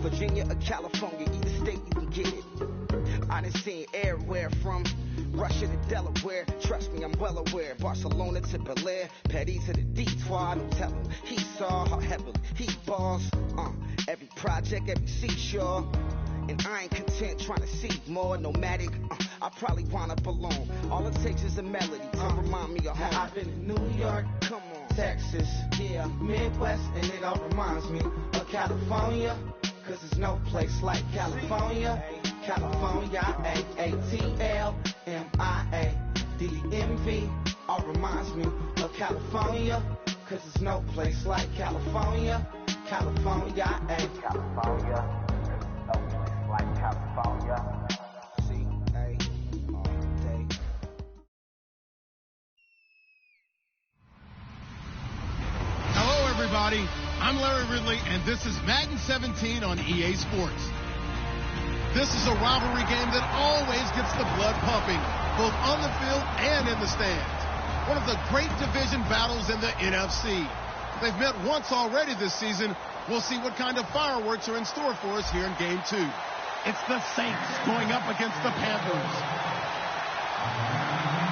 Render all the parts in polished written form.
Virginia or California, either state you can get it. I done seen everywhere from Russia to Delaware. Trust me, I'm well aware. Barcelona to Bel Air, Petty to the Detroit. Don't tell him he saw how heavily he balls. Every project, every seashore. And I ain't content trying to see more nomadic. I probably wind up alone. All it takes is a melody to remind me of home. I've been in New York, come on, Texas, yeah, Midwest, and it all reminds me of California. Cause there's no place like California. California, A-A-T-L-M-I-A-D-M-V. All reminds me of California. Cause there's no place like California. California, California. No place like California. Hello, everybody. I'm Larry Ridley, and this is Madden 17 on EA Sports. This is a rivalry game that always gets the blood pumping, both on the field and in the stands. One of the great division battles in the NFC. They've met once already this season. We'll see what kind of fireworks are in store for us here in Game 2. It's the Saints going up against the Panthers.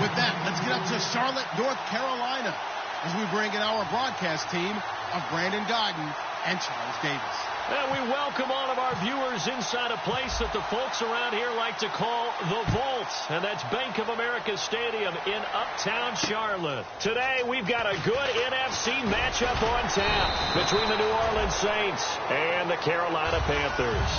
With that, let's get up to Charlotte, North Carolina, as we bring in our broadcast team of Brandon Godden and Charles Davis. And we welcome all of our viewers inside a place that the folks around here like to call the Vault, and that's Bank of America Stadium in uptown Charlotte. Today, we've got a good NFC matchup on tap between the New Orleans Saints and the Carolina Panthers.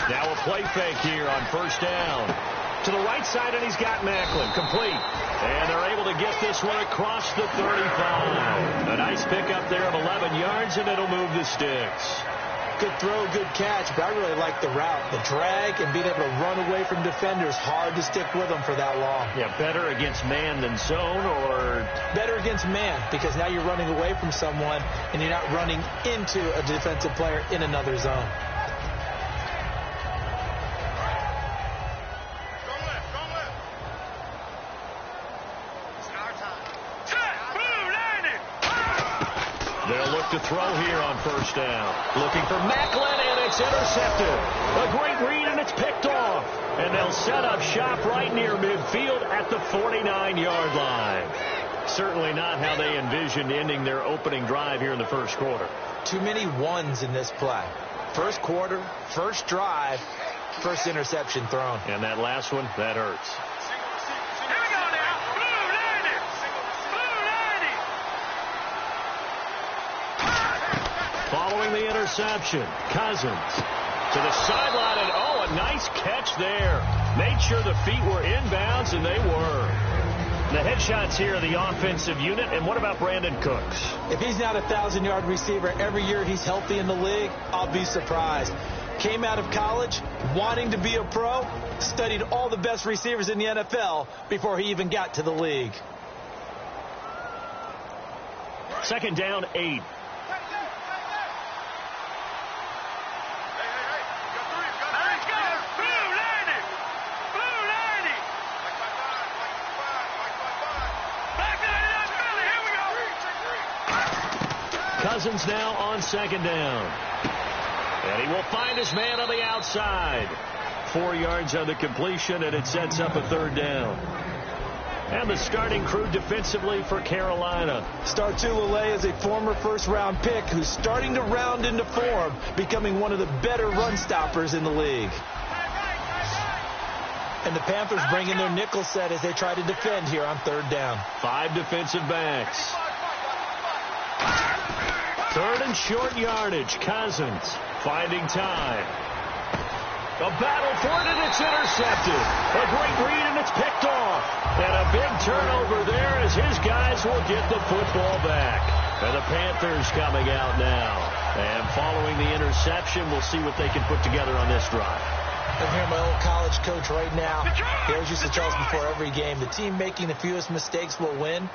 Now a play fake here on first down. To the right side, and he's got Macklin. Complete. And they're able to get this one across the 35. A nice pickup there of 11 yards, and it'll move the sticks. Good throw, good catch, but I really like the route. The drag and being able to run away from defenders, hard to stick with them for that long. Yeah, better against man than zone, or? Better against man, because now you're running away from someone, and you're not running into a defensive player in another zone. They'll look to throw here on first down. Looking for Macklin, and it's intercepted. A great read, and it's picked off. And they'll set up shop right near midfield at the 49-yard line. Certainly not how they envisioned ending their opening drive here in the first quarter. Too many ones in this play. First quarter, first drive, first interception thrown. And that last one, that hurts. Following the interception, Cousins to the sideline, and oh, a nice catch there. Made sure the feet were inbounds, and they were. The headshots here of the offensive unit, and what about Brandon Cooks? If he's not a 1,000-yard receiver every year he's healthy in the league, I'll be surprised. Came out of college wanting to be a pro, studied all the best receivers in the NFL before he even got to the league. Second down, 8. Cousins now on second down. And he will find his man on the outside. 4 yards on the completion, and it sets up a third down. And the starting crew defensively for Carolina. Startulele is a former first-round pick who's starting to round into form, becoming one of the better run stoppers in the league. And the Panthers bring in their nickel set as they try to defend here on third down. 5 defensive backs. Third and short yardage. Cousins finding time. A battle for it, and it's intercepted. A great read, and it's picked off. And a big turnover there as his guys will get the football back. And the Panthers coming out now. And following the interception, we'll see what they can put together on this drive. I'm hearing my old college coach right now. He always used to tell us before every game, the team making the fewest mistakes will win.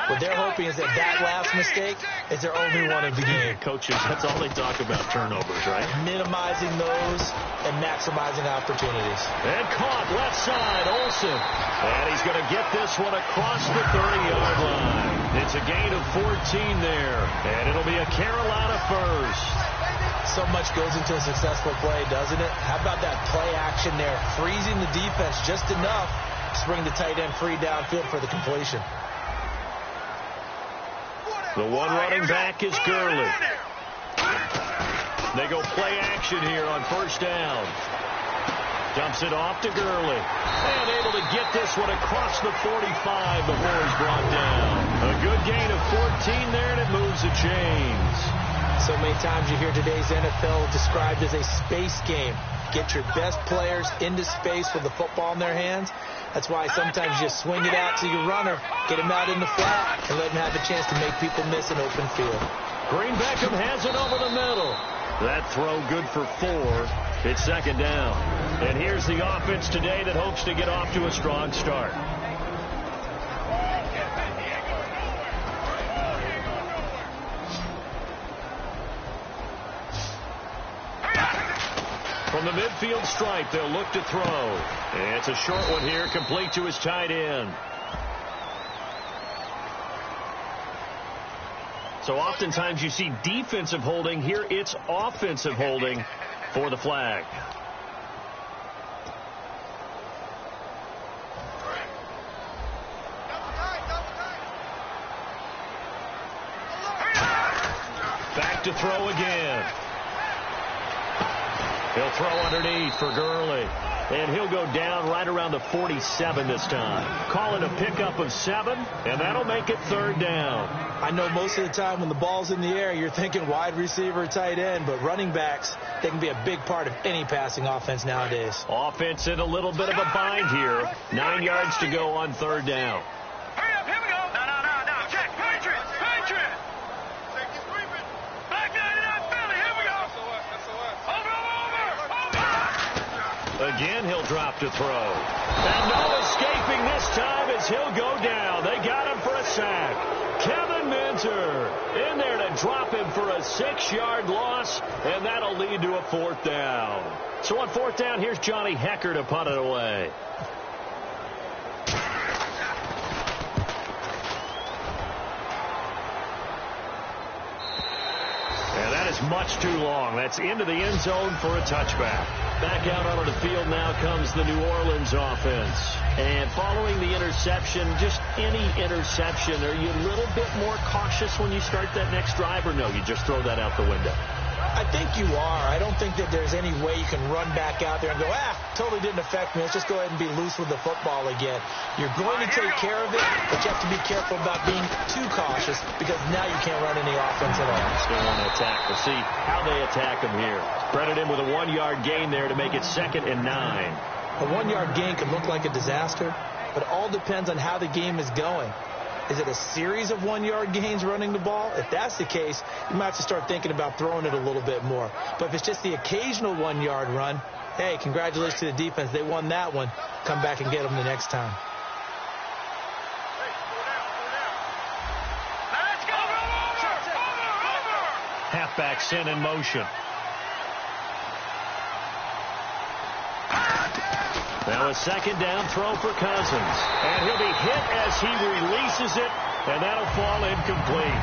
What they're hoping is that last mistake is their only one of the game. Coaches, that's all they talk about, turnovers, right? Minimizing those and maximizing opportunities. And caught left side, Olsen. And he's going to get this one across the 30-yard line. It's a gain of 14 there. And it'll be a Carolina first. So much goes into a successful play, doesn't it? How about that play action there? Freezing the defense just enough to bring the tight end free downfield for the completion. The one running back is Gurley. They go play action here on first down. Dumps it off to Gurley. And able to get this one across the 45 before he's brought down. A good gain of 14 there, and it moves the chains. So many times you hear today's NFL described as a space game. Get your best players into space with the football in their hands. That's why sometimes you just swing it out to your runner, get him out in the flat, and let him have a chance to make people miss an open field. Green Beckham has it over the middle. That throw good for 4. It's second down. And here's the offense today that hopes to get off to a strong start. From the midfield stripe, they'll look to throw. And it's a short one here, complete to his tight end. So oftentimes you see defensive holding. Here it's offensive holding for the flag. Back to throw again. He'll throw underneath for Gurley. And he'll go down right around the 47 this time. Call it a pickup of 7, and that'll make it third down. I know most of the time when the ball's in the air, you're thinking wide receiver, tight end, but running backs, they can be a big part of any passing offense nowadays. Offense in a little bit of a bind here. 9 yards to go on third down. Hurry up, here we go. No. Check, Patriots. Back 99, Philly, here we go. Over. Again, he'll drop to throw. And no escaping this time as he'll go down. They got him for a sack. Kevin Minter in there to drop him for a 6-yard loss, and that'll lead to a fourth down. So on fourth down, here's Johnny Hecker to punt it away. And that is much too long. That's into the end zone for a touchback. Back out onto the field now comes the New Orleans offense. And following the interception, just any interception, are you a little bit more cautious when you start that next drive, or no, you just throw that out the window? I think you are. I don't think that there's any way you can run back out there and go, totally didn't affect me. Let's just go ahead and be loose with the football again. You're going to take care of it, but you have to be careful about being too cautious because now you can't run any offense at all. Still want to attack. We'll see how they attack him here. Spread it in with a 1-yard gain there to make it 2nd and 9. A 1-yard gain could look like a disaster, but it all depends on how the game is going. Is it a series of 1-yard gains running the ball? If that's the case, you might have to start thinking about throwing it a little bit more. But if it's just the occasional 1-yard run, hey, congratulations to the defense. They won that one. Come back and get them the next time. Halfback sent in motion. Now a 2nd down throw for Cousins. And he'll be hit as he releases it, and that'll fall incomplete.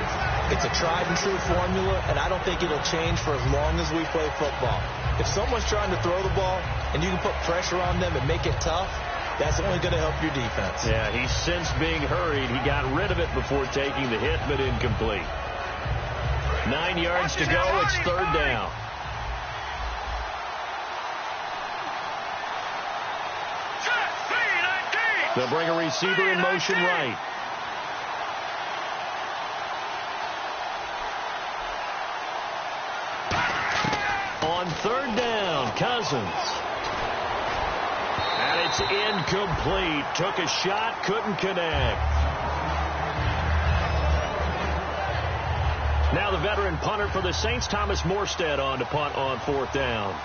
It's a tried-and-true formula, and I don't think it'll change for as long as we play football. If someone's trying to throw the ball, and you can put pressure on them and make it tough, that's only going to help your defense. Yeah, he sensed being hurried. He got rid of it before taking the hit, but incomplete. 9 yards to go. It's third down. They'll bring a receiver in motion right. On third down, Cousins. And it's incomplete. Took a shot, couldn't connect. Now the veteran punter for the Saints, Thomas Morstead, on to punt on fourth down.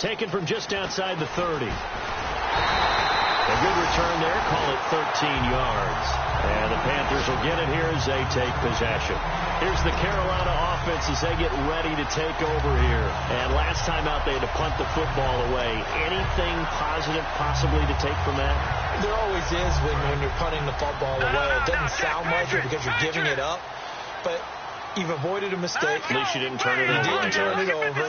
taken from just outside the 30. A good return there, call it 13 yards. And the Panthers will get it here as they take possession. Here's the Carolina offense as they get ready to take over here. And last time out, they had to punt the football away. Anything positive possibly to take from that? There always is when you're punting the football away. It doesn't sound like it because you're giving it up, but you've avoided a mistake. At least you didn't turn it over. You didn't turn it over,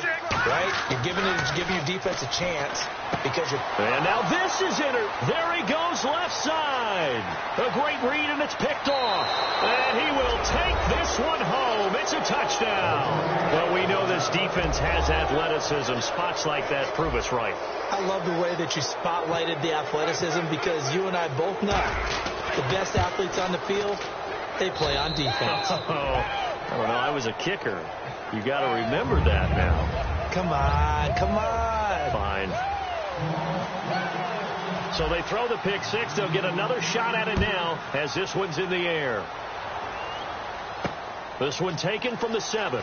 right? You're giving your defense a chance because you're... And now this is there he goes, left side. A great read, and it's picked off. And he will take this one home. It's a touchdown. Well, we know this defense has athleticism. Spots like that prove us right. I love the way that you spotlighted the athleticism because you and I both know the best athletes on the field, they play on defense. I don't know. I was a kicker. You got to remember that now. Come on. Come on. Fine. So they throw the pick six. They'll get another shot at it now as this one's in the air. This one taken from the 7.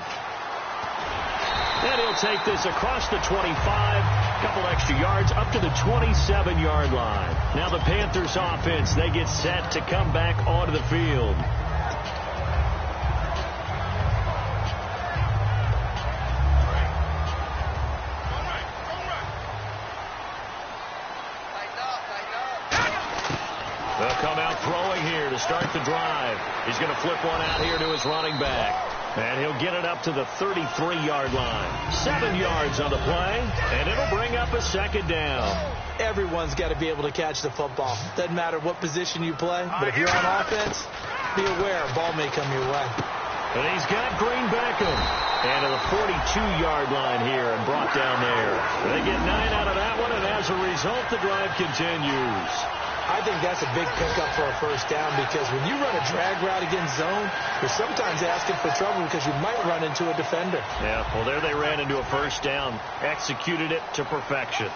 And he'll take this across the 25. Couple extra yards up to the 27-yard line. Now the Panthers offense, they get set to come back onto the field. They'll come out throwing here to start the drive. He's going to flip one out here to his running back. And he'll get it up to the 33-yard line. 7 yards on the play, and it'll bring up a second down. Everyone's got to be able to catch the football. Doesn't matter what position you play, but if you're on offense, be aware a ball may come your way. And he's got Green Beckham. And to the 42-yard line here and brought down there. They get 9 out of that one, and as a result, the drive continues. I think that's a big pickup for a first down because when you run a drag route against zone, you're sometimes asking for trouble because you might run into a defender. Yeah, well, there they ran into a first down, executed it to perfection.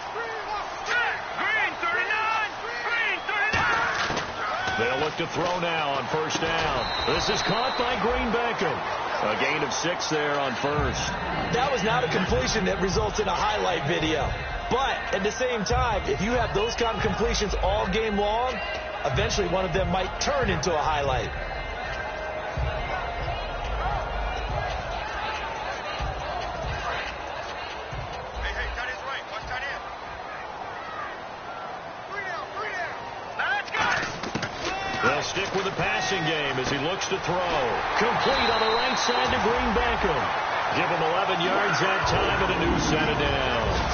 Green 39! Green 39! They'll look to throw now on first down. This is caught by Green Beckham. A gain of 6 there on first. That was not a completion that results in a highlight video. But at the same time, if you have those kind of completions all game long, eventually one of them might turn into a highlight. Hey, tight end's right. Watch tight end. 3 down. That's good. They'll stick with the passing game as he looks to throw. Complete on the right side to Green Beckham. Give him 11 yards that time and a new set of downs.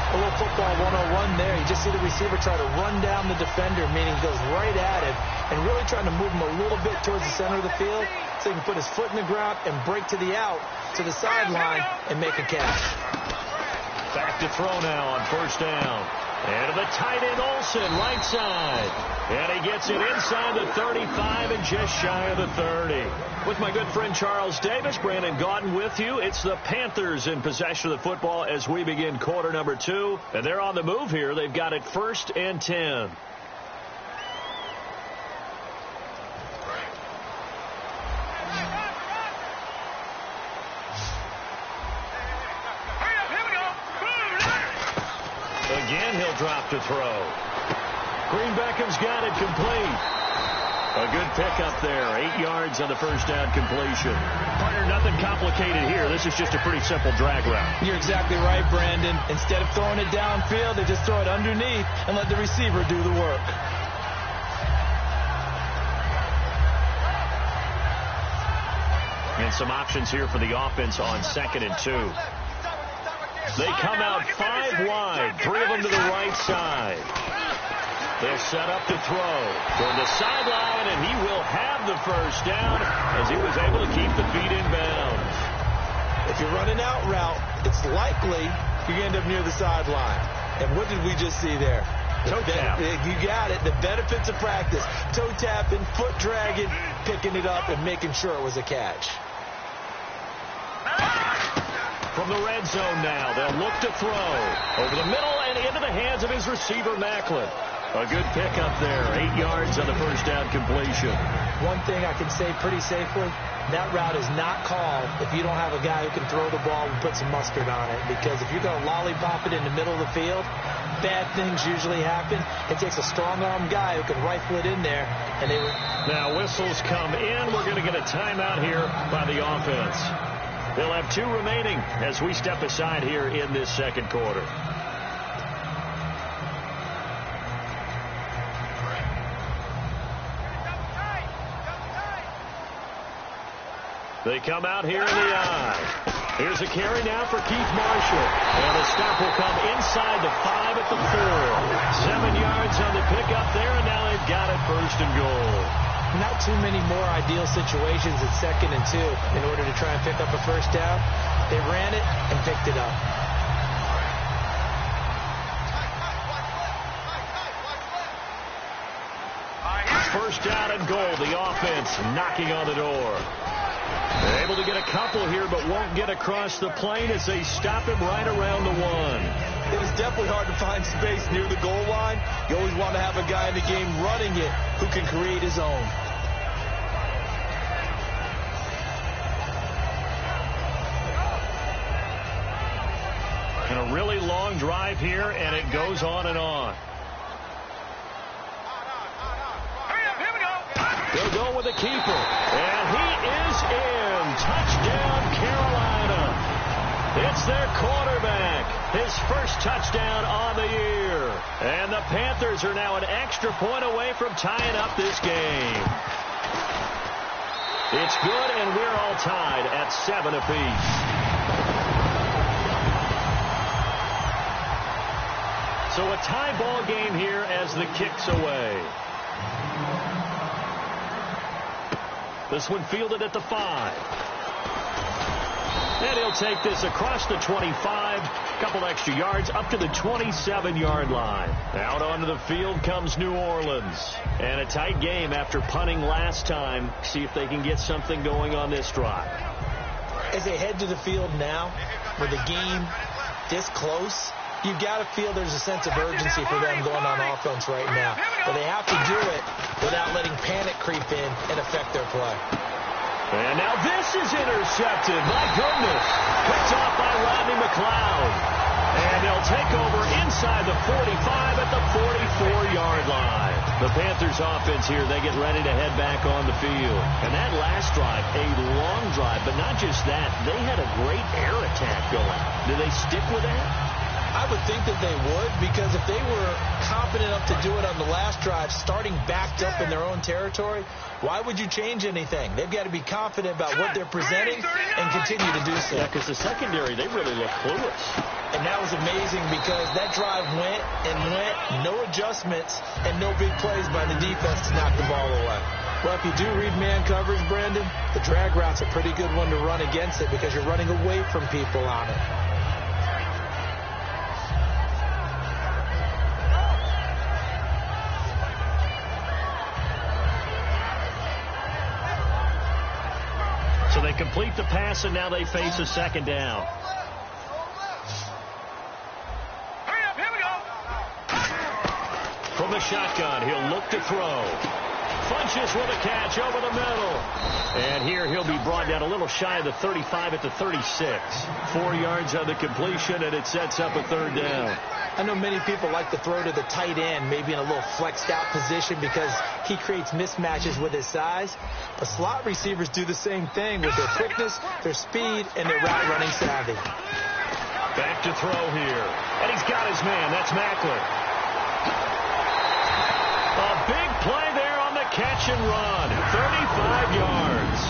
A little football 101 there. You just see the receiver try to run down the defender, meaning he goes right at him and really trying to move him a little bit towards the center of the field so he can put his foot in the ground and break to the out, to the sideline, and make a catch. Back to throw now on first down. And to the tight end Olsen, right side. And he gets it inside the 35 and just shy of the 30. With my good friend Charles Davis, Brandon Gaudin with you. It's the Panthers in possession of the football as we begin quarter number 2. And they're on the move here. They've got it 1st and 10. Again, he'll drop to throw. Green Beckham's got it complete. A good pickup there. 8 yards on the first down completion. Partner, nothing complicated here. This is just a pretty simple drag route. You're exactly right, Brandon. Instead of throwing it downfield, they just throw it underneath and let the receiver do the work. And some options here for the offense on 2nd and 2. They come out 5 wide, 3 of them to the right side. They'll set up to throw toward the sideline, and he will have the first down as he was able to keep the feet in bounds. If you're running out route, it's likely you end up near the sideline. And what did we just see there? Toe tap. You got it. The benefits of practice. Toe tapping, foot dragging, picking it up, and making sure it was a catch. From the red zone now, they'll look to throw over the middle and into the hands of his receiver, Macklin. A good pickup there. 8 yards on the first down completion. One thing I can say pretty safely, that route is not called if you don't have a guy who can throw the ball and put some mustard on it. Because if you're going to lollipop it in the middle of the field, bad things usually happen. It takes a strong-arm guy who can rifle it in there. And now whistles come in. We're going to get a timeout here by the offense. They'll have 2 remaining as we step aside here in this second quarter. They come out here in the eye. Here's a carry now for Keith Marshall. And the stop will come inside the 5 at the 4. 7 yards on the pickup there, and now they've got it first and goal. Not too many more ideal situations at 2nd and 2 in order to try and pick up a first down. They ran it and picked it up. First down and goal. The offense knocking on the door. They're able to get a couple here, but won't get across the plane as they stop him right around the 1. It is definitely hard to find space near the goal line. You always want to have a guy in the game running it who can create his own. And a really long drive here, and it goes on and on. They'll go with the keeper, and he is in. Touchdown, Carolina. It's their quarterback. His first touchdown on the year. And the Panthers are now an extra point away from tying up this game. It's good, and we're all tied at 7 apiece. So a tie ball game here as the kick's away. This one fielded at the 5. And he'll take this across the 25. Couple extra yards up to the 27-yard line. Out onto the field comes New Orleans. And a tight game after punting last time. See if they can get something going on this drive. As they head to the field now, with the game this close, you've got to feel there's a sense of urgency for them going on offense right now. But they have to do it without letting panic creep in and affect their play. And now this is intercepted. My goodness. Picked off by Rodney McLeod. And they'll take over inside the 45 at the 44-yard line. The Panthers offense here, they get ready to head back on the field. And that last drive, a long drive, but not just that. They had a great air attack going. Do they stick with that? I would think that they would, because if they were confident enough to do it on the last drive, starting backed up in their own territory, why would you change anything? They've got to be confident about what they're presenting and continue to do so. Yeah, because the secondary, they really look clueless. And that was amazing because that drive went and went, no adjustments, and no big plays by the defense to knock the ball away. Well, if you do read man coverage, Brandon, the drag route's a pretty good one to run against it because you're running away from people on it. So they complete the pass, and now they face a second down. Hurry up, here we go. From the shotgun, he'll look to throw. Funches with a catch over the middle. And here he'll be brought down a little shy of the 35 at the 36. 4 yards on the completion, and it sets up a third down. I know many people like to throw to the tight end, maybe in a little flexed out position because he creates mismatches with his size. But slot receivers do the same thing with their quickness, their speed, and their route running savvy. Back to throw here. And he's got his man. That's Macklin. A big play there on the catch and run. 35 yards.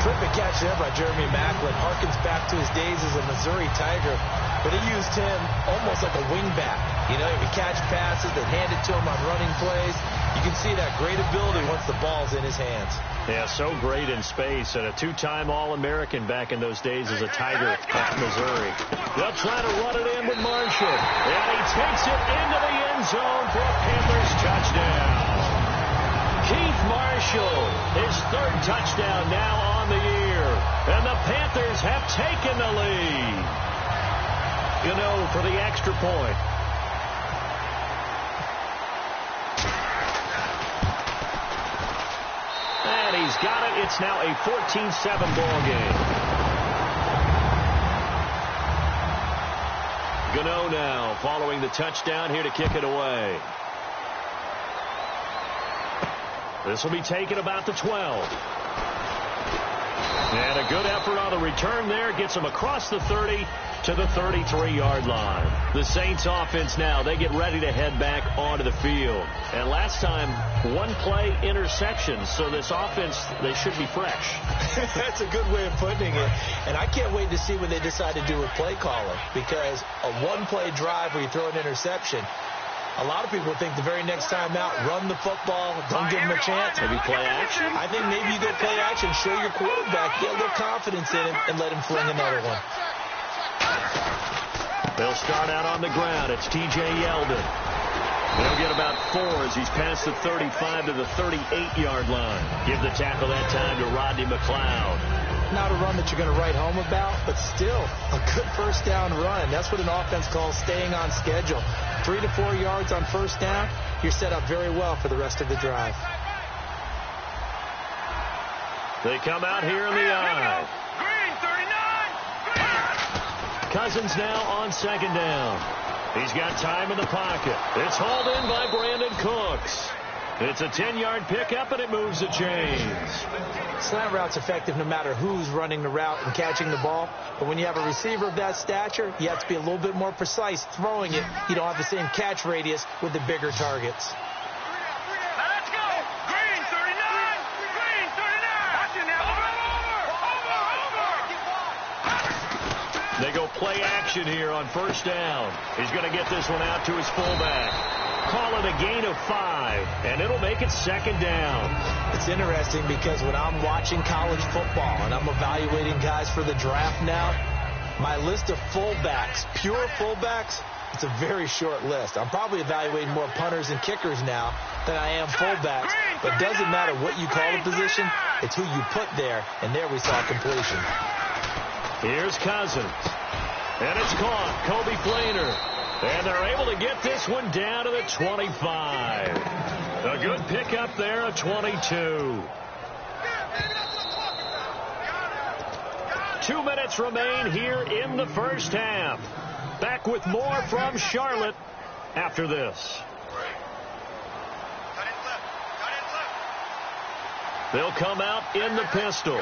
Terrific catch there by Jeremy Macklin. Harkens back to his days as a Missouri Tiger, but he used him almost like a wingback. You know, he would catch passes that hand it to him on running plays. You can see that great ability once the ball's in his hands. Yeah, so great in space, and a two-time All-American back in those days as a Tiger at Missouri. They'll try to run it in with Marshall, and he takes it into the end zone for a Panthers touchdown. Keith Marshall, his third touchdown now on the year, and the Panthers have taken the lead. You know, for the extra point. He's got it. It's now a 14-7 ball game. Gano now following the touchdown here to kick it away. This will be taken about the 12. And a good effort on the return there. Gets him across the 30 to the 33-yard line. The Saints offense now, they get ready to head back onto the field. And last time, one-play interception. So this offense, they should be fresh. That's a good way of putting it. And I can't wait to see what they decide to do with play calling. Because a one-play drive where you throw an interception, a lot of people think the very next time out, run the football, don't give him a chance. Maybe play action? I think maybe you go play action, show your quarterback, get a little confidence in him, and let him fling another one. They'll start out on the ground. It's T.J. Yeldon. They'll get about 4 as he's past the 35 to the 38-yard line. Give the tackle that time to Rodney McLeod. Not a run that you're going to write home about, but still a good first down run. That's what an offense calls staying on schedule. 3 to 4 yards on first down, you're set up very well for the rest of the drive. They come out here in the eye. Cousins now on second down. He's got time in the pocket. It's hauled in by Brandon Cooks. It's a 10-yard pickup, and it moves the chains. Slant route's effective no matter who's running the route and catching the ball. But when you have a receiver of that stature, you have to be a little bit more precise throwing it. You don't have the same catch radius with the bigger targets. Let's go! Green 39! Green 39! Watch it now! Over! They go play action here on first down. He's going to get this one out to his fullback. Call it a gain of 5, and it'll make it second down. It's interesting because when I'm watching college football and I'm evaluating guys for the draft now, my list of fullbacks, pure fullbacks, it's a very short list. I'm probably evaluating more punters and kickers now than I am fullbacks. But it doesn't matter what you call the position, it's who you put there, and there we saw completion. Here's Cousins, and it's caught. Kobe Flainer. And they're able to get this one down to the 25. A good pickup there, a 22. 2 minutes remain here in the first half. Back with more from Charlotte after this. They'll come out in the pistol.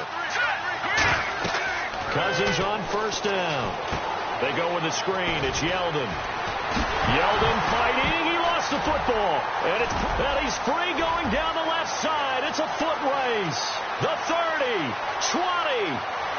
Cousins on first down. They go with the screen. It's Yeldon. Yeldon fighting. He lost the football. And he's free going down the left side. It's a foot race. The 30, 20,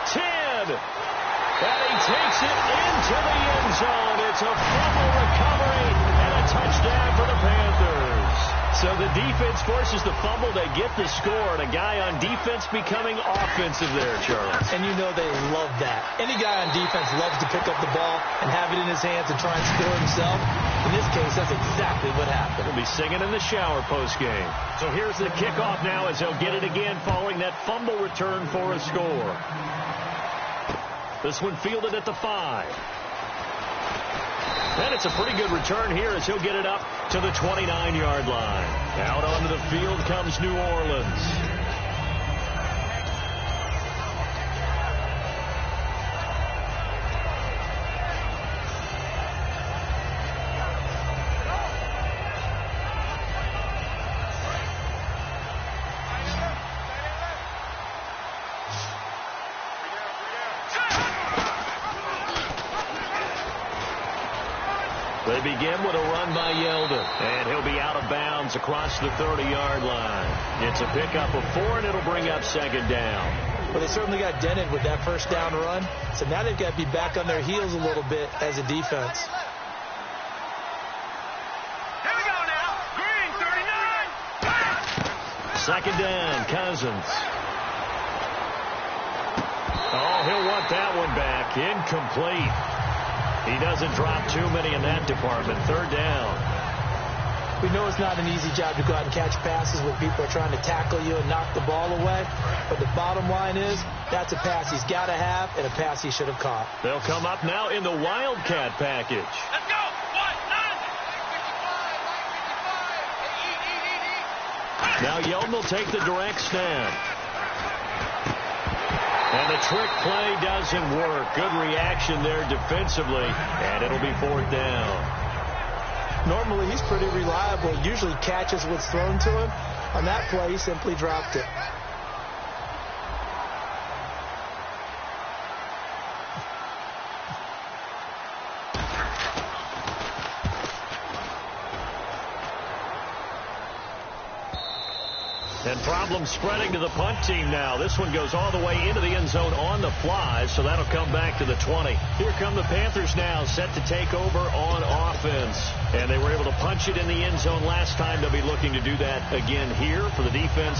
10. And he takes it into the end zone. It's a fumble recovery and a touchdown for the Panthers. So the defense forces the fumble. They get the score. And a guy on defense becoming offensive there, Charlie. And you know they love that. Any guy on defense loves to pick up the ball and have it in his hands and try and score himself. In this case, that's exactly what happened. He'll be singing in the shower post-game. So here's the kickoff now as they'll get it again following that fumble return for a score. This one fielded at the 5. And it's a pretty good return here as he'll get it up to the 29-yard line. Out onto the field comes New Orleans. They begin with a run by Yeldon, and he'll be out of bounds across the 30-yard line. It's a pickup of 4, and it'll bring up second down. Well, they certainly got dented with that first down run, so now they've got to be back on their heels a little bit as a defense. Here we go now. Green 39. Second down, Cousins. Oh, he'll want that one back. Incomplete. He doesn't drop too many in that department. Third down. We know it's not an easy job to go out and catch passes when people are trying to tackle you and knock the ball away. But the bottom line is that's a pass he's got to have and a pass he should have caught. They'll come up now in the Wildcat package. Let's go. 1, 9. Now Yeldon will take the direct snap. And the trick play doesn't work. Good reaction there defensively, and it'll be 4th down. Normally, he's pretty reliable. Usually catches what's thrown to him. On that play, he simply dropped it. And problems spreading to the punt team now. This one goes all the way into the end zone on the fly, so that'll come back to the 20. Here come the Panthers now, set to take over on offense. And they were able to punch it in the end zone last time. They'll be looking to do that again here for the defense.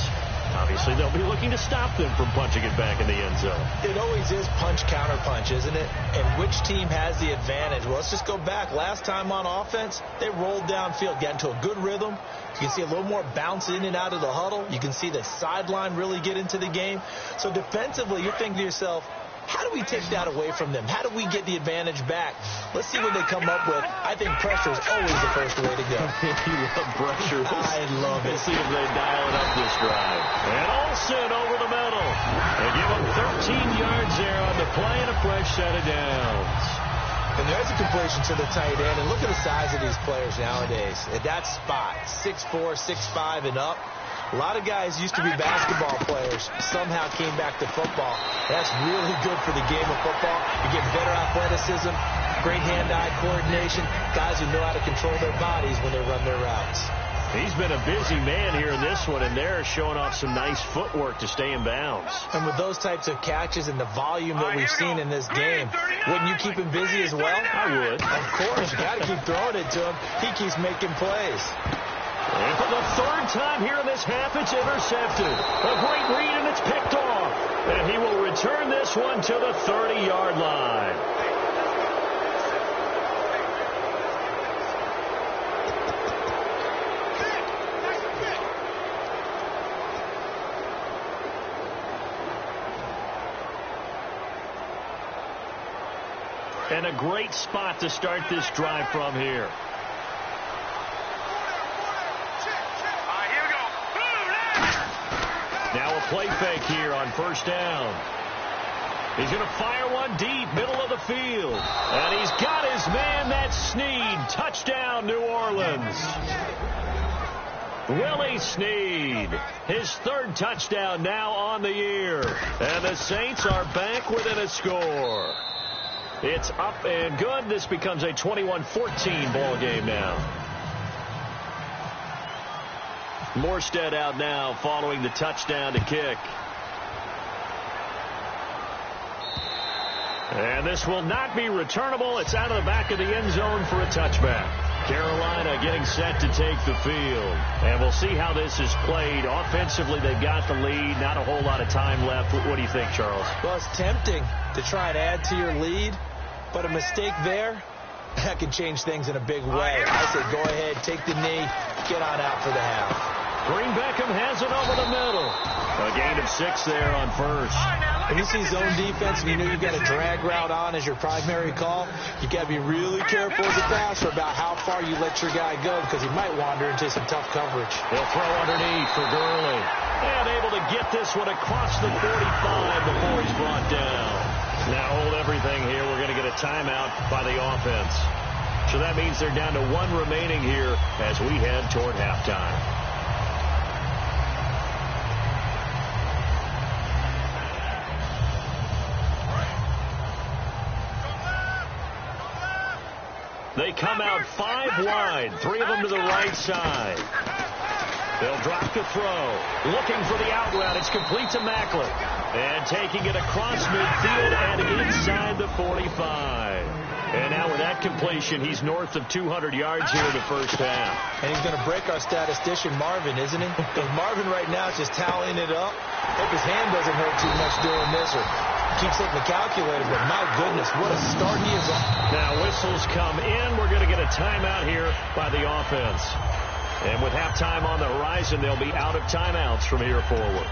Obviously, they'll be looking to stop them from punching it back in the end zone. It always is punch-counter-punch, isn't it? And which team has the advantage? Well, let's just go back. Last time on offense, they rolled downfield, got into a good rhythm. You can see a little more bounce in and out of the huddle. You can see the sideline really get into the game. So defensively, you're thinking to yourself, how do we take that away from them? How do we get the advantage back? Let's see what they come up with. I think pressure is always the first way to go. You love pressure. I love it. Let's see if they dial it up this drive. And Olsen over the middle. They give him 13 yards there on the play and a fresh set of downs. And there's a completion to the tight end. And look at the size of these players nowadays. At that spot, 6'4", 6'5", and up. A lot of guys used to be basketball players, somehow came back to football. That's really good for the game of football. You get better athleticism, great hand-eye coordination, guys who know how to control their bodies when they run their routes. He's been a busy man here in this one, and they're showing off some nice footwork to stay in bounds. And with those types of catches and the volume that we've seen in this game, wouldn't you keep him busy as well? I would. Of course, you got to keep throwing it to him. He keeps making plays. And for the 3rd time here in this half, it's intercepted. A great read, and it's picked off. And he will return this one to the 30-yard line. And a great spot to start this drive from here. Now a play fake here on 1st down. He's going to fire one deep, middle of the field. And he's got his man, that's Snead. Touchdown, New Orleans. Willie Snead, his 3rd touchdown now on the year. And the Saints are back within a score. It's up and good. This becomes a 21-14 ball game now. Morstead out now following the touchdown to kick. And this will not be returnable. It's out of the back of the end zone for a touchback. Carolina getting set to take the field. And we'll see how this is played. Offensively, they've got the lead. Not a whole lot of time left. What do you think, Charles? Well, it's tempting to try and add to your lead, but a mistake there, that can change things in a big way. I say go ahead, take the knee, get on out for the half. Green Beckham has it over the middle. A gain of 6 there on 1st. When you see zone defense and you know you've got a drag route on as your primary call, you got to be really careful as a passer about how far you let your guy go because he might wander into some tough coverage. He'll throw underneath for Gurley. And able to get this one across the 45 before he's brought down. Now hold everything here. We're going to get a timeout by the offense. So that means they're down to 1 remaining here as we head toward halftime. They come out 5 wide, 3 of them to the right side. They'll drop the throw. Looking for the out route. It's complete to Macklin. And taking it across midfield and inside the 45. And now with that completion, he's north of 200 yards here in the first half. And he's going to break our statistician, Marvin, isn't he? Because Marvin right now is just tallying it up. Hope his hand doesn't hurt too much doing this or keeps hitting the calculator, but my goodness, what a start he is on. Now whistles come in. We're going to get a timeout here by the offense. And with halftime on the horizon, they'll be out of timeouts from here forward.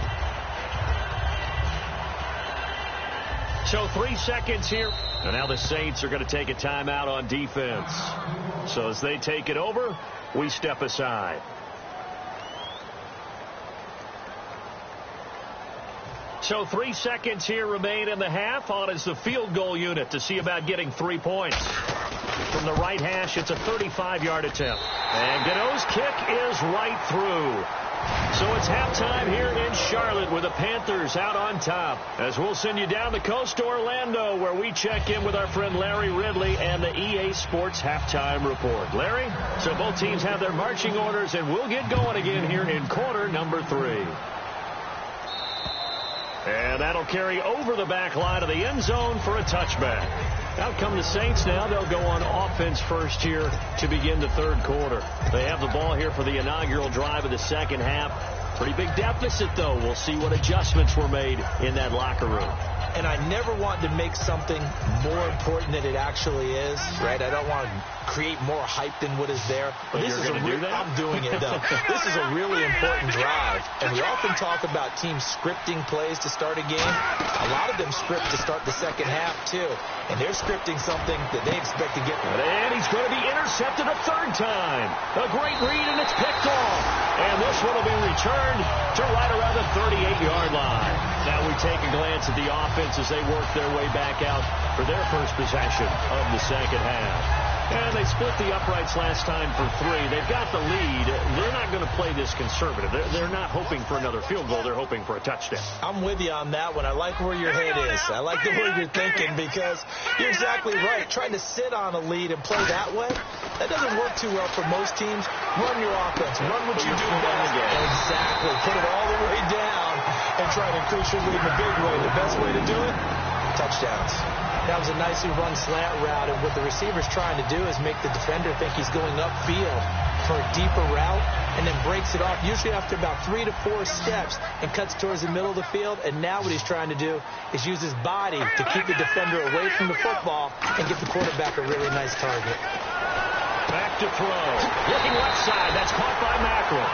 So 3 seconds here. And now the Saints are going to take a timeout on defense. So as they take it over, we step aside. So 3 seconds here remain in the half. On is the field goal unit to see about getting 3 points. From the right hash, it's a 35-yard attempt. And Gano's kick is right through. So it's halftime here in Charlotte with the Panthers out on top. As we'll send you down the coast to Orlando, where we check in with our friend Larry Ridley and the EA Sports Halftime Report. Larry, so both teams have their marching orders, and we'll get going again here in quarter number 3. And that'll carry over the back line of the end zone for a touchback. Out come the Saints now. They'll go on offense first here to begin the third quarter. They have the ball here for the inaugural drive of the second half. Pretty big deficit, though. We'll see what adjustments were made in that locker room. And I never want to make something more important than it actually is, right? I don't want to create more hype than what is there. But this is I'm doing it, though. This is a really important drive. And we often talk about teams scripting plays to start a game. A lot of them script to start the second half, too. And they're scripting something that they expect to get. And he's going to be intercepted a third time. A great read, and it's picked off. And this one will be returned to right around the 38-yard line. Now we take a glance at the offense as they work their way back out for their first possession of the second half. And they split the uprights last time for 3. They've got the lead. They're not going to play this conservative. They're not hoping for another field goal. They're hoping for a touchdown. I'm with you on that one. I like where your head is. I like the way you're thinking, because you're exactly right. Trying to sit on a lead and play that way, that doesn't work too well for most teams. Run your offense. Run what you do best. Exactly. Put it all the way down and try to increase your lead in a big way. The best way to do it, touchdowns. That was a nicely run slant route, and what the receiver's trying to do is make the defender think he's going upfield for a deeper route, and then breaks it off, usually after about 3 to 4 steps, and cuts towards the middle of the field. And now what he's trying to do is use his body to keep the defender away from the football and give the quarterback a really nice target. Back to throw. Looking left side. That's caught by Macklin.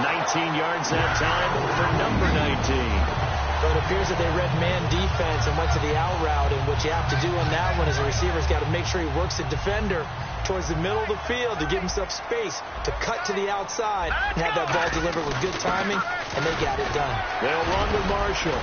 19 yards that time for number 19. So it appears that they read man defense and went to the out route, and what you have to do on that one is the receiver's got to make sure he works the defender towards the middle of the field to give himself space to cut to the outside and have that ball delivered with good timing, and they got it done. They'll run with Marshall.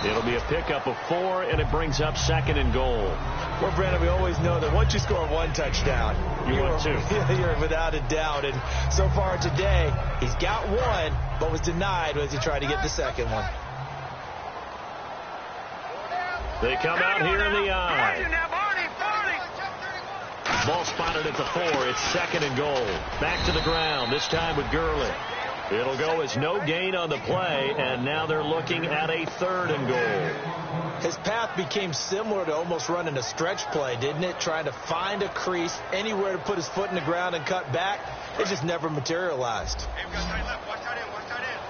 It'll be a pickup of 4, and it brings up 2nd and goal. Well, Brandon, we always know that once you score 1 touchdown, you want 2. You're without a doubt. And so far today, he's got 1, but was denied as he tried to get the second one. They come out here in the eye. Ball spotted at the 4. It's 2nd and goal. Back to the ground, this time with Gurley. It'll go as no gain on the play, and now they're looking at a 3rd and goal. His path became similar to almost running a stretch play, didn't it? Trying to find a crease, anywhere to put his foot in the ground and cut back. It just never materialized. Hey, we got tight left. Watch tight end. Watch tight end.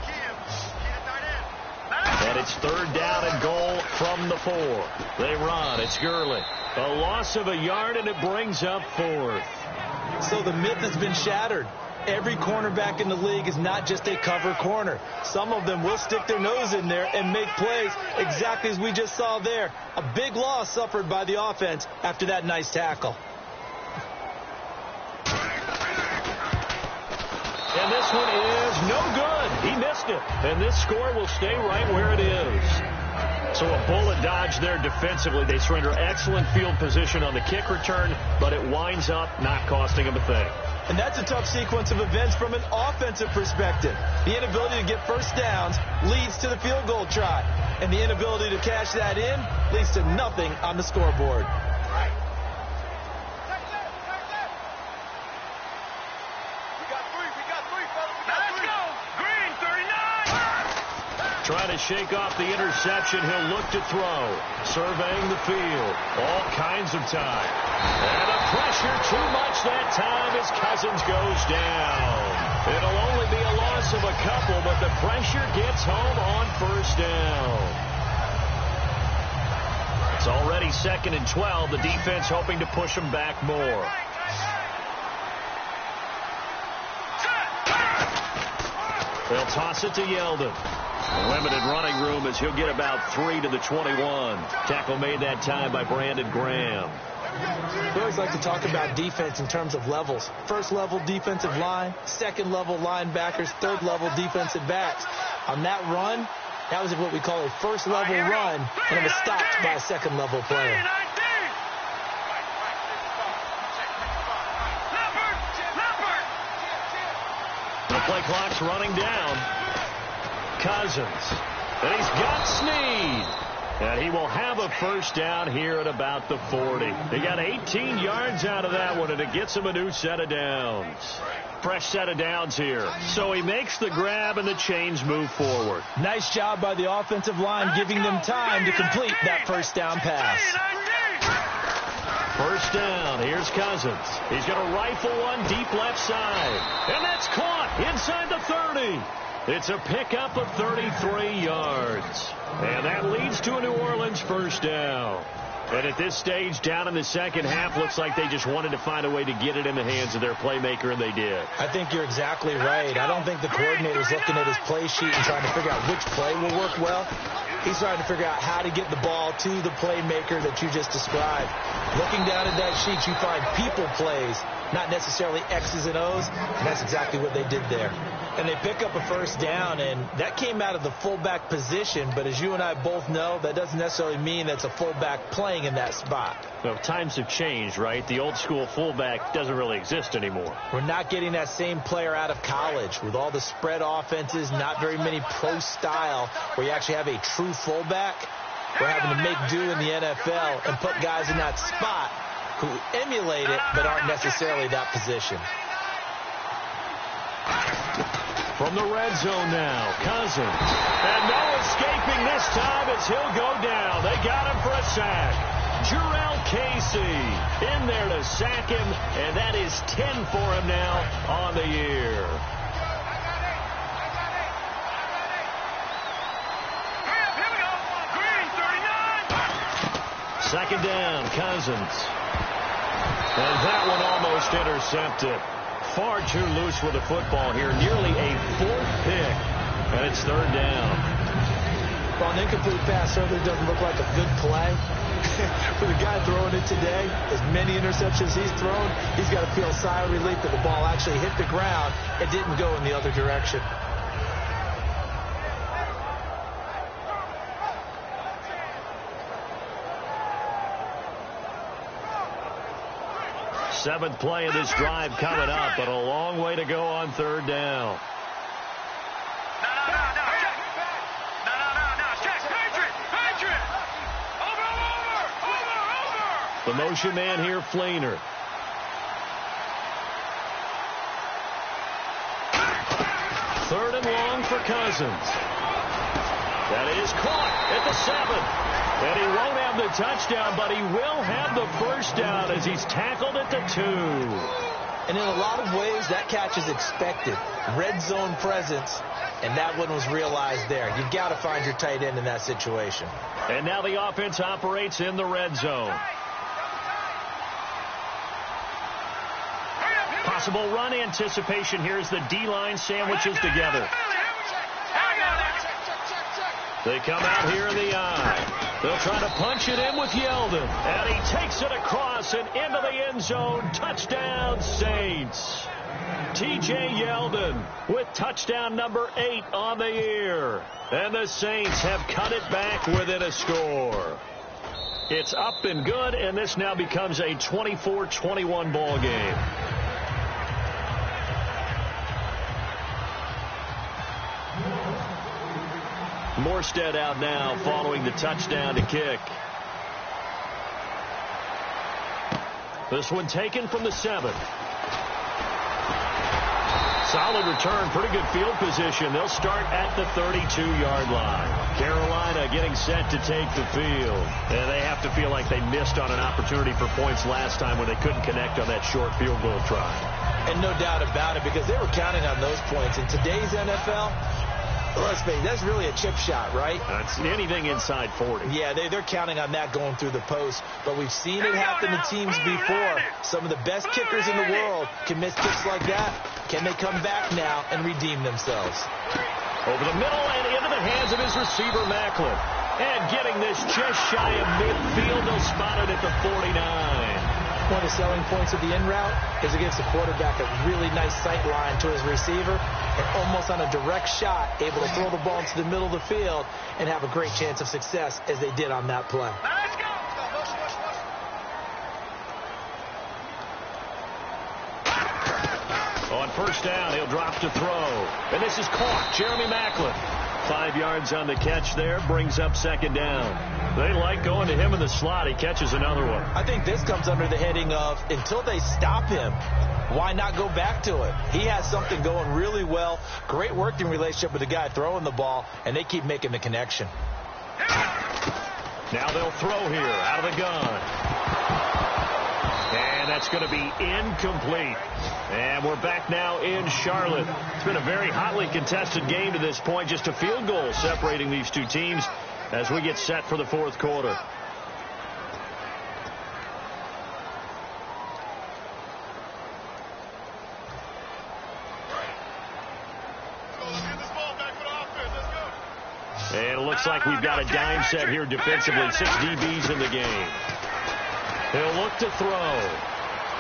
Key him. Key the tight end. And it's 3rd down and goal from the 4. They run. It's Gurley. A loss of a yard, and it brings up 4th. So the myth has been shattered. Every cornerback in the league is not just a cover corner. Some of them will stick their nose in there and make plays exactly as we just saw there. A big loss suffered by the offense after that nice tackle. And this one is no good. He missed it. And this score will stay right where it is. So a bullet dodge there defensively. They surrender excellent field position on the kick return, but it winds up not costing them a thing. And that's a tough sequence of events from an offensive perspective. The inability to get first downs leads to the field goal try. And the inability to cash that in leads to nothing on the scoreboard. Trying to shake off the interception. He'll look to throw. Surveying the field. All kinds of time. And the pressure too much that time as Cousins goes down. It'll only be a loss of a couple, but the pressure gets home on first down. It's already 2nd and 12. The defense hoping to push them back more. They'll toss it to Yeldon. Limited running room as he'll get about 3 to the 21. Tackle made that time by Brandon Graham. We always like to talk about defense in terms of levels. First level defensive line, second level linebackers, third level defensive backs. On that run, That was what we call a first-level run, and it was stopped by a second-level player. The play clock's running down. Cousins. And he's got Snead. And he will have a first down here at about the 40. He got 18 yards out of that one, and it gets him a new set of downs. Fresh set of downs here. So he makes the grab, and the chains move forward. Nice job by the offensive line, giving them time to complete that first down pass. First down. Here's Cousins. He's going to rifle one deep left side. And that's caught inside the 30. It's a pickup of 33 yards. And that leads to a New Orleans first down. And at this stage, down in the second half, looks like they just wanted to find a way to get it in the hands of their playmaker, and they did. I think you're exactly right. I don't think the coordinator's looking at his play sheet and trying to figure out which play will work well. He's trying to figure out how to get the ball to the playmaker that you just described. Looking down at that sheet, you find people plays, not necessarily X's and O's, and that's exactly what they did there. And they pick up a first down, and that came out of the fullback position, but as you and I both know, that doesn't necessarily mean that's a fullback playing in that spot. Well, times have changed, right? The old school fullback doesn't really exist anymore. We're not getting that same player out of college with all the spread offenses, not very many pro style where you actually have a true fullback. We're having to make do in the NFL and put guys in that spot who emulate it but aren't necessarily that position. From the red zone now, Cousins. And no escaping this time as he'll go down. They got him for a sack. Jurrell Casey in there to sack him, and that is 10 for him now on the year. Second down, Cousins. And that one almost intercepted. Far too loose with the football here. Nearly a fourth pick. And it's third down. Well, an incomplete pass certainly doesn't look like a good play. For the guy throwing it today, as many interceptions he's thrown, he's got to feel a sigh of relief that the ball actually hit the ground and didn't go in the other direction. Seventh play of this drive coming up, but a long way to go on third down. The motion man here, Fleener. Third and long for Cousins. That is caught at the 7. And he won't have the touchdown, but he will have the first down as he's tackled at the 2. And in a lot of ways, that catch is expected. Red zone presence, and that one was realized there. You've got to find your tight end in that situation. And now the offense operates in the red zone. Possible run anticipation here as the D-line sandwiches together. They come out here in the eye. They'll try to punch it in with Yeldon. And he takes it across and into the end zone. Touchdown, Saints. T.J. Yeldon with touchdown number 8 on the year. And the Saints have cut it back within a score. It's up and good, and this now becomes a 24-21 ball game. Morstead out now following the touchdown to kick. This one taken from the 7. Solid return, pretty good field position. They'll start at the 32-yard line. Carolina getting set to take the field. And they have to feel like they missed on an opportunity for points last time when they couldn't connect on that short field goal try. And no doubt about it, because they were counting on those points. In today's NFL, let's face it, that's really a chip shot, right? It's anything inside 40. Yeah, they're counting on that going through the post. But we've seen it happen to teams before. Some of the best kickers in the world can miss kicks like that. Can they come back now and redeem themselves? Over the middle and into the hands of his receiver, Macklin. And getting this just shy of midfield, they'll spot it at the 49. One of the selling points of the in route is it gives the quarterback a really nice sight line to his receiver. and almost on a direct shot, able to throw the ball into the middle of the field and have a great chance of success as they did on that play. Let's go. On first down, he'll drop to throw. And this is caught. Jeremy Maclin. 5 yards on the catch there, brings up second down. They like going to him in the slot. He catches another one. I think this comes under the heading of, until they stop him, why not go back to it? He has something going really well. Great working relationship with the guy throwing the ball, and they keep making the connection. Now they'll throw here out of the gun. And that's going to be incomplete. And we're back now in Charlotte. It's been a very hotly contested game to this point. Just a field goal separating these two teams as we get set for the fourth quarter. And it looks like we've got a dime set here defensively. 6 DBs in the game. He'll look to throw.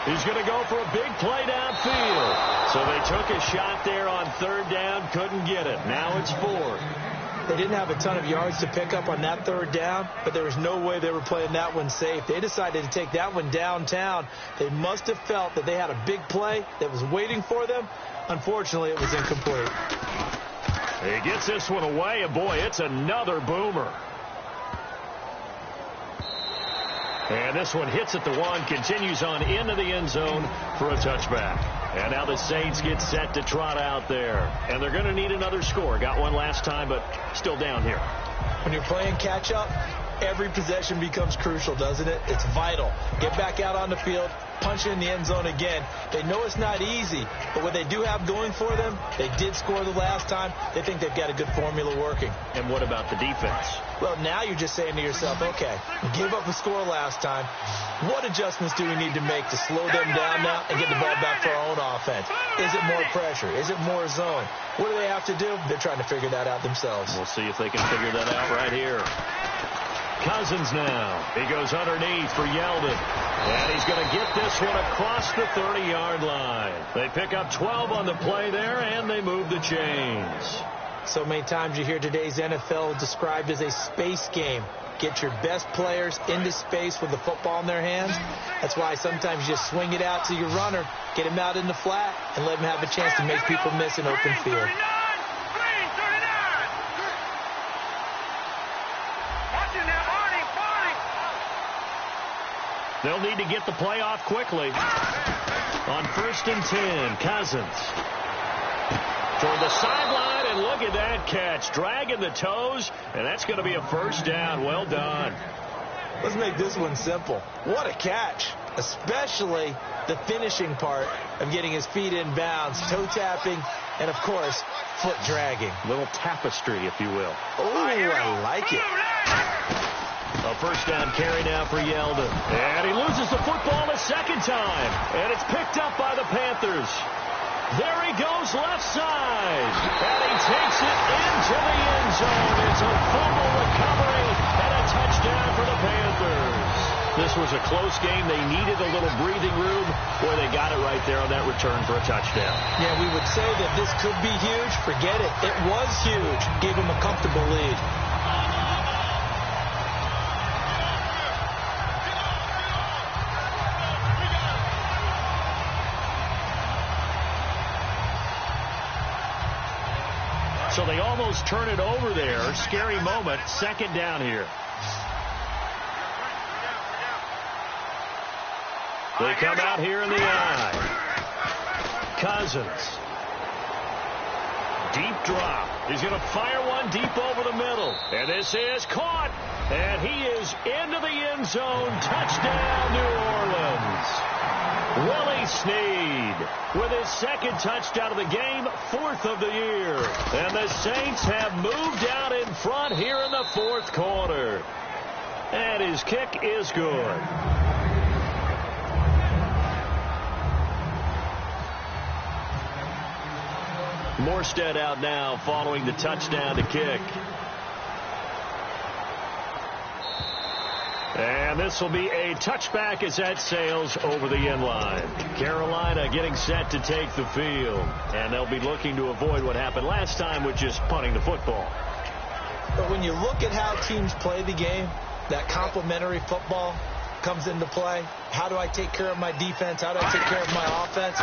He's going to go for a big play downfield. So they took a shot there on third down, couldn't get it. Now it's 4. They didn't have a ton of yards to pick up on that third down, but there was no way they were playing that one safe. They decided to take that one downtown. They must have felt that they had a big play that was waiting for them. Unfortunately, it was incomplete. He gets this one away, and boy, it's another boomer. And this one hits at the 1, continues on into the end zone for a touchback. And now the Saints get set to trot out there. And they're going to need another score. Got one last time, but still down here. When you're playing catch-up, every possession becomes crucial, doesn't it? It's vital. Get back out on the field, punch it in the end zone again. They know it's not easy, but what they do have going for them, they did score the last time. They think they've got a good formula working. And what about the defense? Well, now you're just saying to yourself, okay, we gave up a score last time. What adjustments do we need to make to slow them down now and get the ball back for our own offense? Is it more pressure? Is it more zone? What do they have to do? They're trying to figure that out themselves. We'll see if they can figure that out right here. Cousins now. He goes underneath for Yeldon. And he's going to get this one across the 30-yard line. They pick up 12 on the play there, and they move the chains. So many times you hear today's NFL described as a space game. Get your best players into space with the football in their hands. That's why sometimes you just swing it out to your runner, get him out in the flat, and let him have a chance to make people miss an open field. They'll need to get the play off quickly. On 1st and 10, Cousins. Toward the sideline, and look at that catch. Dragging the toes, and that's going to be a first down. Well done. Let's make this one simple. What a catch, especially the finishing part of getting his feet in bounds, toe tapping, and, of course, foot dragging. Little tapestry, if you will. Oh, I like it. A first down carry now for Yeldon. And he loses the football a second time. And it's picked up by the Panthers. There he goes left side. And he takes it into the end zone. It's a fumble recovery and a touchdown for the Panthers. This was a close game. They needed a little breathing room. Boy, they got it right there on that return for a touchdown. Yeah, we would say that this could be huge. Forget it. It was huge. Gave him a comfortable lead. So they almost turn it over there. Scary moment. Second down here. They come out here in the eye. Cousins. Deep drop. He's going to fire one deep over the middle. And this is caught. And he is into the end zone. Touchdown, New Orleans. Willie Snead with his second touchdown of the game, 4th of the year. And the Saints have moved out in front here in the fourth quarter. And his kick is good. Morstead out now following the touchdown to kick. And And this will be a touchback as that sails over the end line. Carolina getting set to take the field. And they'll be looking to avoid what happened last time with just punting the football. But when you look at how teams play the game, that complementary football comes into play. How do I take care of my defense? How do I take care of my offense?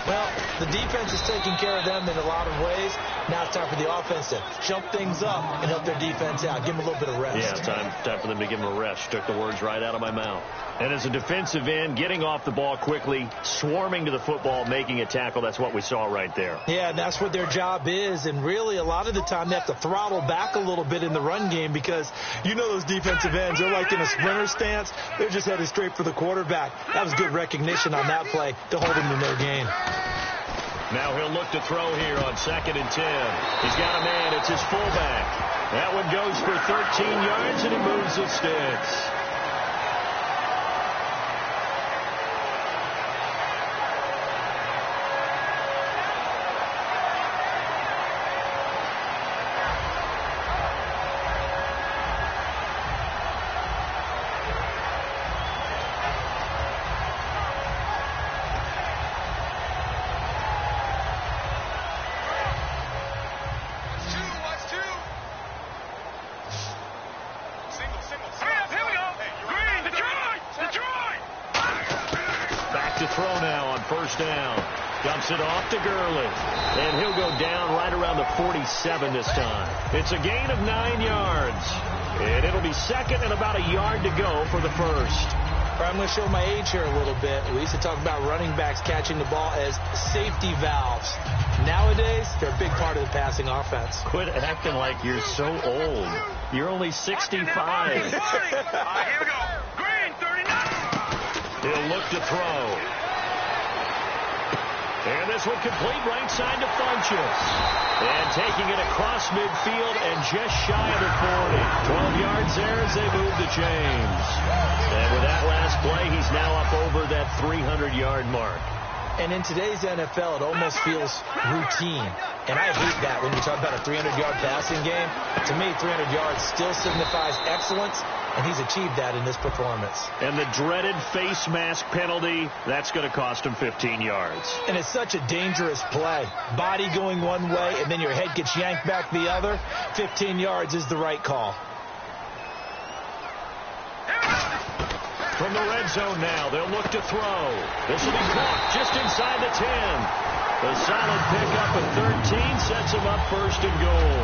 Well, the defense is taking care of them in a lot of ways. Now it's time for the offense to jump things up and help their defense out. Give them a little bit of rest. Yeah, time for them to give them a rest. Took the words right out of my mouth. And as a defensive end, getting off the ball quickly, swarming to the football, making a tackle, that's what we saw right there. Yeah, that's what their job is. And really, a lot of the time, they have to throttle back a little bit in the run game because you know those defensive ends, they're like in a sprinter stance. They're just headed straight for the quarterback. That was good recognition on that play to hold them in their game. Now he'll look to throw here on 2nd and 10. He's got a man. It's his fullback. That one goes for 13 yards, and he moves the sticks. Dumps it off to Gurley. And he'll go down right around the 47 this time. It's a gain of 9 yards. And it'll be 2nd and about a yard to go for the first. I'm going to show my age here a little bit. We used to talk about running backs catching the ball as safety valves. Nowadays, they're a big part of the passing offense. Quit acting like you're so old. You're only 65. Here we go. Green, 39. He'll look to throw. And this one complete right side to Funchess. And taking it across midfield and just shy of the 40. 12 yards there as they move the chains. And with that last play, he's now up over that 300-yard mark. And in today's NFL, it almost feels routine. And I hate that when you talk about a 300-yard passing game. To me, 300 yards still signifies excellence, and he's achieved that in this performance. And the dreaded face mask penalty, that's going to cost him 15 yards. And it's such a dangerous play. Body going one way, and then your head gets yanked back the other. 15 yards is the right call. From the red zone now, they'll look to throw. This will be caught just inside the 10. The solid pickup at 13 sets him up 1st and goal.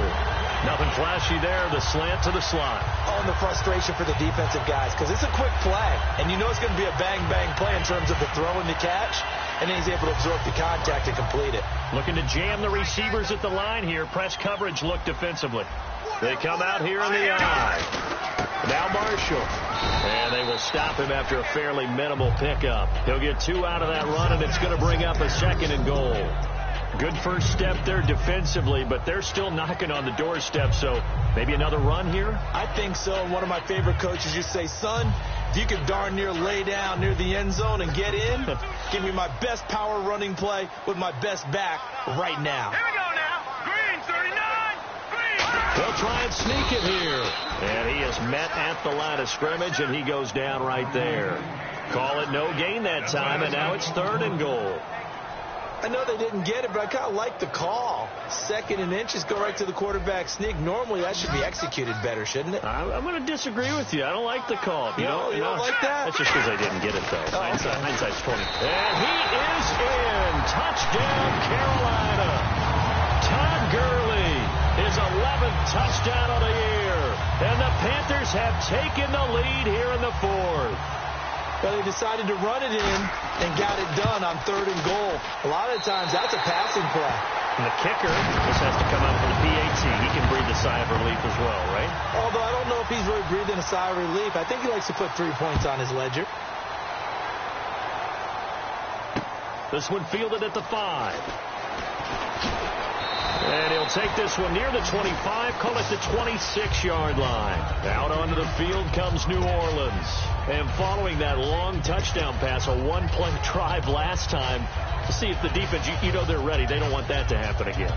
Nothing flashy there, the slant to the slot. Oh, and the frustration for the defensive guys, because it's a quick play. And you know it's going to be a bang-bang play in terms of the throw and the catch. And then he's able to absorb the contact and complete it. Looking to jam the receivers at the line here. Press coverage look defensively. They come out here in the eye. Now Marshall. And they will stop him after a fairly minimal pickup. He'll get 2 out of that run, and it's going to bring up a 2nd and goal. Good first step there defensively, but they're still knocking on the doorstep, so maybe another run here? I think so. And one of my favorite coaches used to say, son, if you can darn near lay down near the end zone and get in, give me my best power running play with my best back right now. Here we go now. Green, 39. Green. They'll try and sneak it here. And he is met at the line of scrimmage, and he goes down right there. Call it no gain that time, and now it's 3rd and goal. I know they didn't get it, but I kind of like the call. 2nd and inches, go right to the quarterback sneak. Normally, that should be executed better, shouldn't it? I'm going to disagree with you. I don't like the call. You don't like that? That's just because I didn't get it, though. Oh, Hindsight's 20. And he is in. Touchdown, Carolina. Todd Gurley, his 11th touchdown of the year. And the Panthers have taken the lead here in the 4th. But they decided to run it in and got it done on 3rd and goal. A lot of the times, that's a passing play. And the kicker, this has to come out from the PAT. He can breathe a sigh of relief as well, right? Although I don't know if he's really breathing a sigh of relief. I think he likes to put 3 points on his ledger. This one fielded at the 5. And he'll take this one near the 25, call it the 26-yard line. Out onto the field comes New Orleans. And following that long touchdown pass, a 1-play drive last time, to see if the defense, you know they're ready. They don't want that to happen again.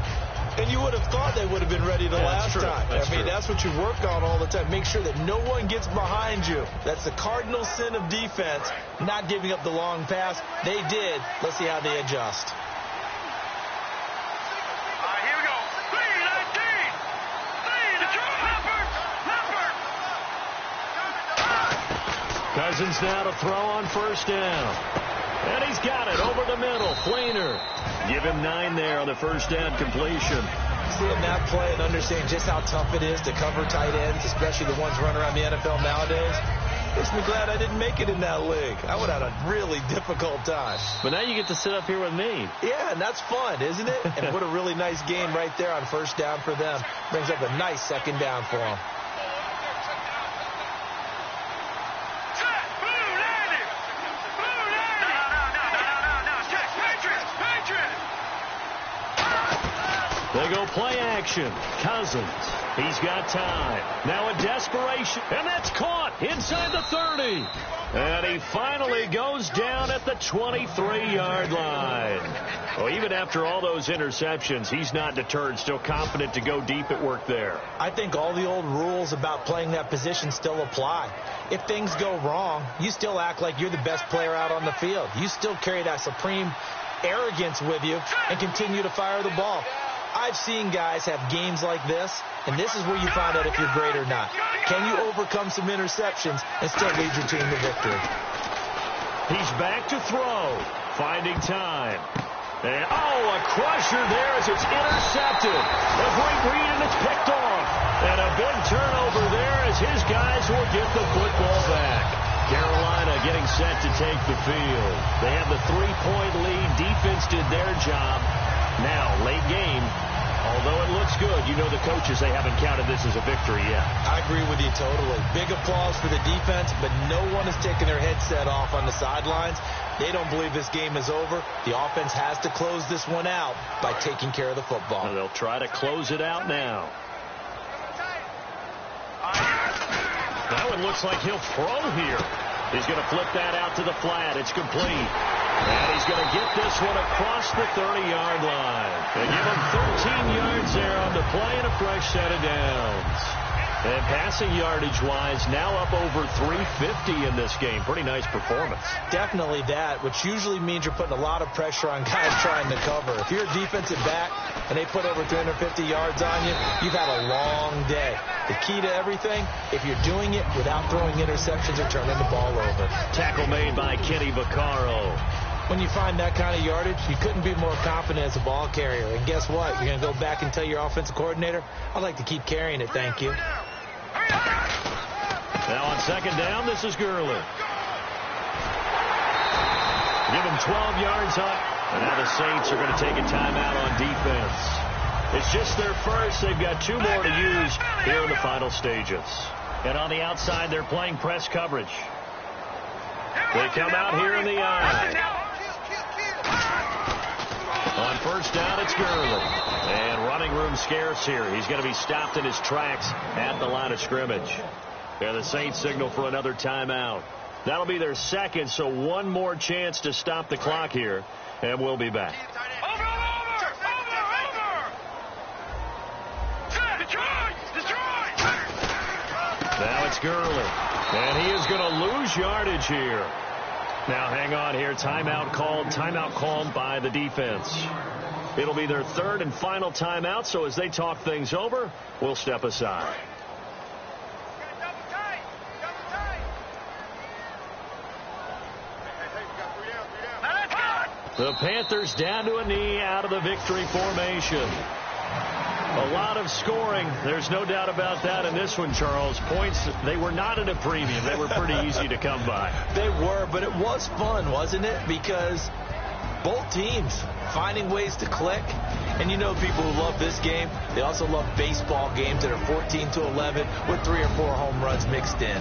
And you would have thought they would have been ready the last time. That's what you work on all the time. Make sure that no one gets behind you. That's the cardinal sin of defense, not giving up the long pass. They did. Let's see how they adjust. All right, here we go. 3-19. Cousins now to throw on first down. And he's got it over the middle. Fleener. Give him 9 there on the first down completion. Seeing that play and understanding just how tough it is to cover tight ends, especially the ones running around the NFL nowadays, makes me glad I didn't make it in that league. I would have had a really difficult time. But now you get to sit up here with me. Yeah, and that's fun, isn't it? And what a really nice game right there on first down for them. Brings up a nice second down for them. They go play action. Cousins. He's got time. Now a desperation. And that's caught inside the 30. And he finally goes down at the 23-yard line. Well, even after all those interceptions, he's not deterred. Still confident to go deep at work there. I think all the old rules about playing that position still apply. If things go wrong, you still act like you're the best player out on the field. You still carry that supreme arrogance with you and continue to fire the ball. I've seen guys have games like this, and this is where you find out if you're great or not. Can you overcome some interceptions and still lead your team to victory? He's back to throw, finding time. And, a crusher there as it's intercepted. A great read, and it's picked off. And a big turnover there as his guys will get the football back. Carolina getting set to take the field. They have the 3-point lead. Defense did their job. Now, late game, although it looks good, you know the coaches, they haven't counted this as a victory yet. I agree with you totally. Big applause for the defense, but no one is taking their headset off on the sidelines. They don't believe this game is over. The offense has to close this one out by taking care of the football. And they'll try to close it out now. That one looks like he'll throw here. He's going to flip that out to the flat. It's complete. And he's going to get this one across the 30-yard line. They give him 13 yards there on the play and a fresh set of downs. And passing yardage-wise, now up over 350 in this game. Pretty nice performance. Definitely that, which usually means you're putting a lot of pressure on guys trying to cover. If you're a defensive back and they put over 350 yards on you, you've had a long day. The key to everything, if you're doing it without throwing interceptions or turning the ball over. Tackle made by Kenny Vaccaro. When you find that kind of yardage, you couldn't be more confident as a ball carrier. And guess what? You're going to go back and tell your offensive coordinator, I'd like to keep carrying it, thank you. Now on second down, this is Gurley. Give him 12 yards up. And now the Saints are going to take a timeout on defense. It's just their first. They've got 2 more to use here in the final stages. And on the outside, they're playing press coverage. They come out here in the eye. On first down, it's Gurley. And running room scarce here. He's going to be stopped in his tracks at the line of scrimmage. And the Saints signal for another timeout. That'll be their second, so one more chance to stop the clock here. And we'll be back. Now it's Gurley. And he is going to lose yardage here. Now hang on here. Timeout called by the defense. It'll be their third and final timeout, so as they talk things over, we'll step aside. The Panthers down to a knee out of the victory formation. A lot of scoring. There's no doubt about that in this one, Charles. Points, they were not at a premium. They were pretty easy to come by. They were, but it was fun, wasn't it? Because both teams finding ways to click. And you know people who love this game, they also love baseball games that are 14-11 with 3 or 4 home runs mixed in.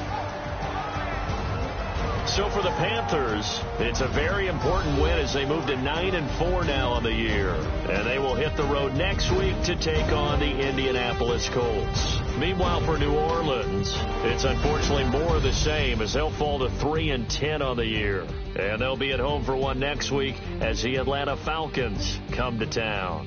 So for the Panthers, it's a very important win as they move to 9-4 now on the year. And they will hit the road next week to take on the Indianapolis Colts. Meanwhile, for New Orleans, it's unfortunately more of the same as they'll fall to 3-10 on the year. And they'll be at home for one next week as the Atlanta Falcons come to town.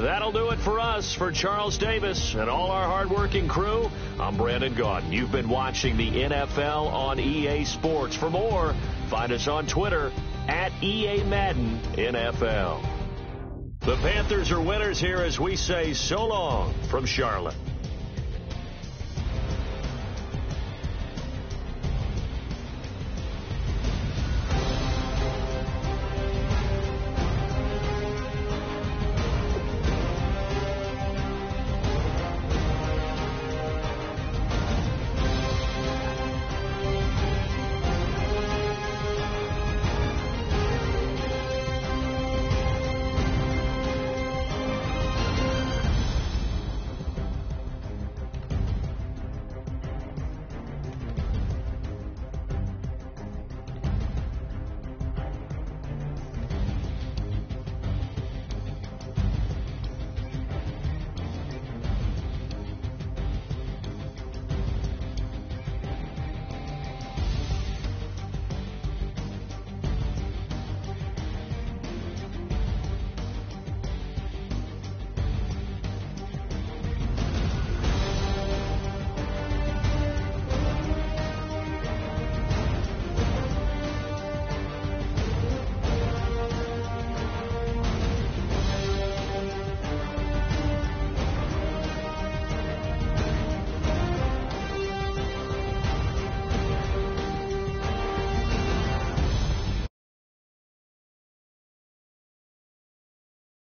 That'll do it for us. For Charles Davis and all our hardworking crew, I'm Brandon Gaudin. You've been watching the NFL on EA Sports. For more, find us on Twitter at EA Madden NFL. The Panthers are winners here as we say so long from Charlotte.